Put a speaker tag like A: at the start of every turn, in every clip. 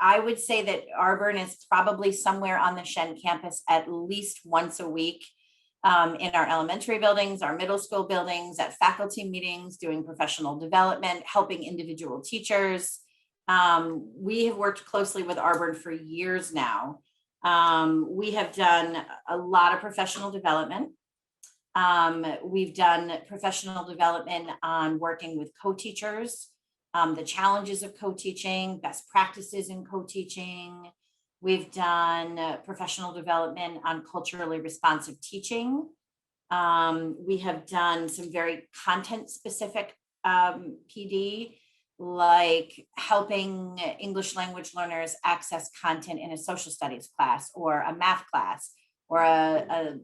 A: I would say that RBERN is probably somewhere on the Shen campus at least once a week, in our elementary buildings, our middle school buildings, at faculty meetings, doing professional development, helping individual teachers. We have worked closely with RBERN for years now. We have done a lot of professional development. We've done professional development on working with co-teachers, the challenges of co-teaching, best practices in co-teaching. We've done professional development on culturally responsive teaching. We have done some very content specific PD, like helping English language learners access content in a social studies class or a math class or a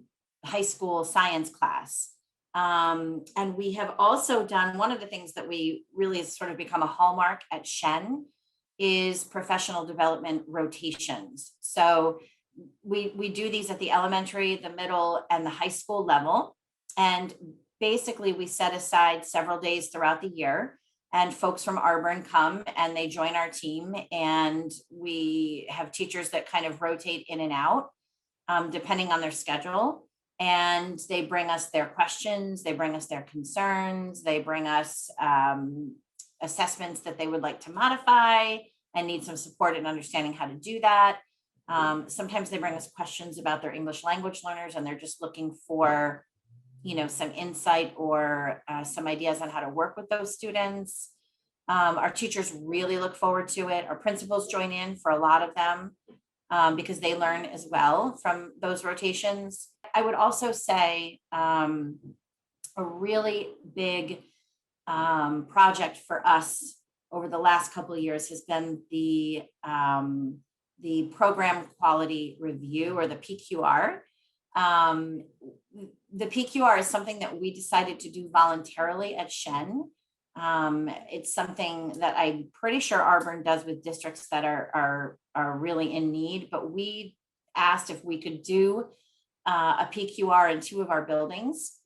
A: high school science class. And we have also done, one of the things that we really has sort of become a hallmark at Shen is professional development rotations. So we do these at the elementary, the middle, and the high school level. And basically we set aside several days throughout the year, and folks from RBERN come and they join our team, and we have teachers that kind of rotate in and out depending on their schedule. And they bring us their questions, they bring us their concerns, they bring us assessments that they would like to modify and need some support in understanding how to do that. Sometimes they bring us questions about their English language learners, and they're just looking for, some insight or some ideas on how to work with those students. Our teachers really look forward to it. Our principals join in for a lot of them because they learn as well from those rotations. I would also say a really big project for us over the last couple of years has been the program quality review, or the PQR. The PQR is something that we decided to do voluntarily at Shen. It's something that I'm pretty sure RBERN does with districts that are really in need, but we asked if we could do a PQR in 2 of our buildings,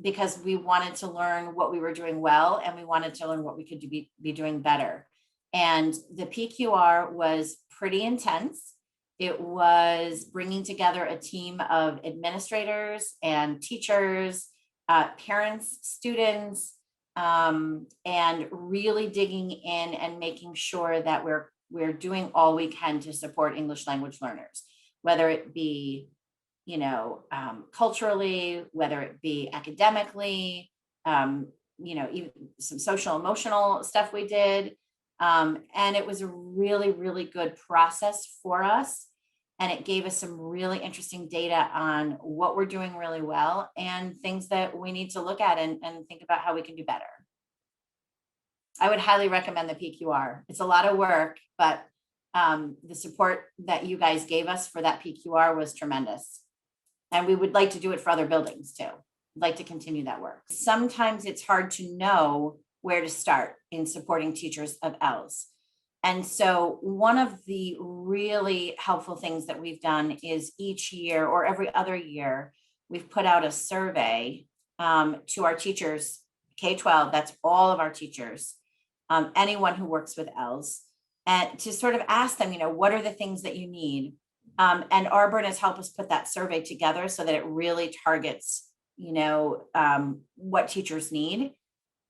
A: because we wanted to learn what we were doing well, and we wanted to learn what we could be doing better. And the PQR was pretty intense. It was bringing together a team of administrators and teachers, parents, students, and really digging in and making sure that we're doing all we can to support English language learners, whether it be culturally, whether it be academically, even some social emotional stuff we did. And it was a really, really good process for us. And it gave us some really interesting data on what we're doing really well and things that we need to look at and think about how we can do better. I would highly recommend the PQR. It's a lot of work, but the support that you guys gave us for that PQR was tremendous. And we would like to do it for other buildings too. We'd like to continue that work. Sometimes it's hard to know where to start in supporting teachers of ELS. And so one of the really helpful things that we've done is each year or every other year, we've put out a survey to our teachers, K-12, that's all of our teachers, anyone who works with ELS, and to sort of ask them, what are the things that you need? And RBERN has helped us put that survey together so that it really targets, what teachers need.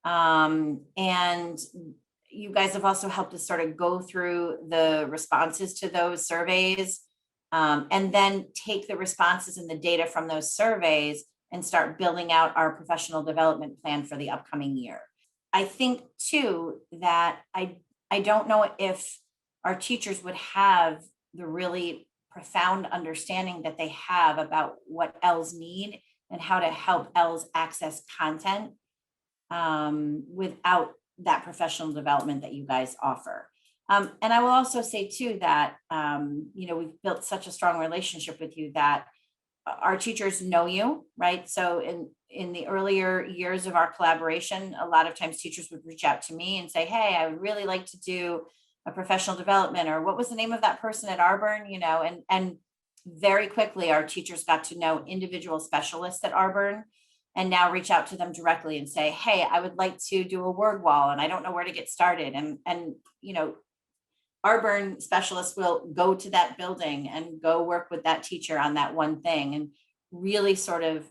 A: And you guys have also helped us sort of go through the responses to those surveys, and then take the responses and the data from those surveys and start building out our professional development plan for the upcoming year. I think too that I don't know if our teachers would have the really profound understanding that they have about what ELs need and how to help ELs access content without that professional development that you guys offer. And I will also say too that, we've built such a strong relationship with you that our teachers know you, right? So in the earlier years of our collaboration, a lot of times teachers would reach out to me and say, hey, I would really like to do a professional development, or what was the name of that person at RBERN, and very quickly our teachers got to know individual specialists at RBERN, and now reach out to them directly and say, hey, I would like to do a word wall and I don't know where to get started. And RBERN specialists will go to that building and go work with that teacher on that one thing and really sort of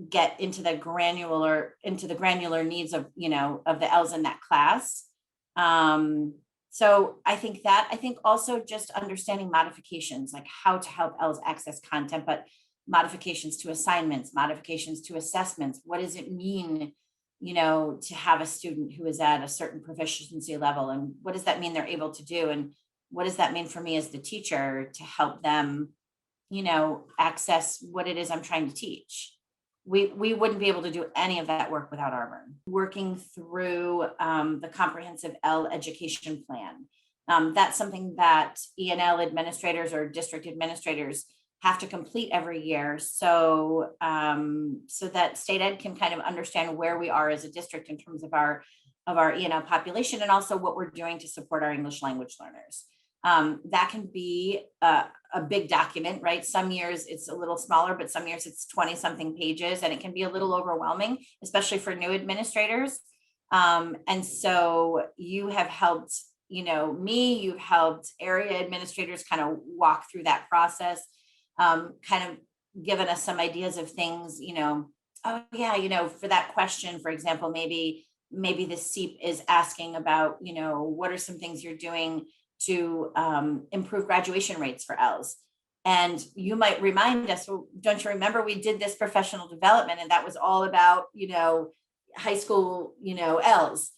A: get into the granular needs of, of the Ls in that class. So I think also just understanding modifications, like how to help Ls access content, but modifications to assignments, modifications to assessments. What does it mean, to have a student who is at a certain proficiency level, and what does that mean they're able to do? And what does that mean for me as the teacher to help them, access what it is I'm trying to teach? We wouldn't be able to do any of that work without RBERN. Working through the comprehensive L education plan. That's something that E&L administrators or district administrators have to complete every year. So that state ed can kind of understand where we are as a district in terms of our E&L population, and also what we're doing to support our English language learners. That can be a big document, right? Some years it's a little smaller, but some years it's 20 something pages, and it can be a little overwhelming, especially for new administrators. And so you have helped, you've helped area administrators kind of walk through that process, kind of given us some ideas of things, oh yeah, for that question, for example, maybe the SEEP is asking about, what are some things you're doing to improve graduation rates for Ls. And you might remind us, well, don't you remember we did this professional development and that was all about, high school, Ls.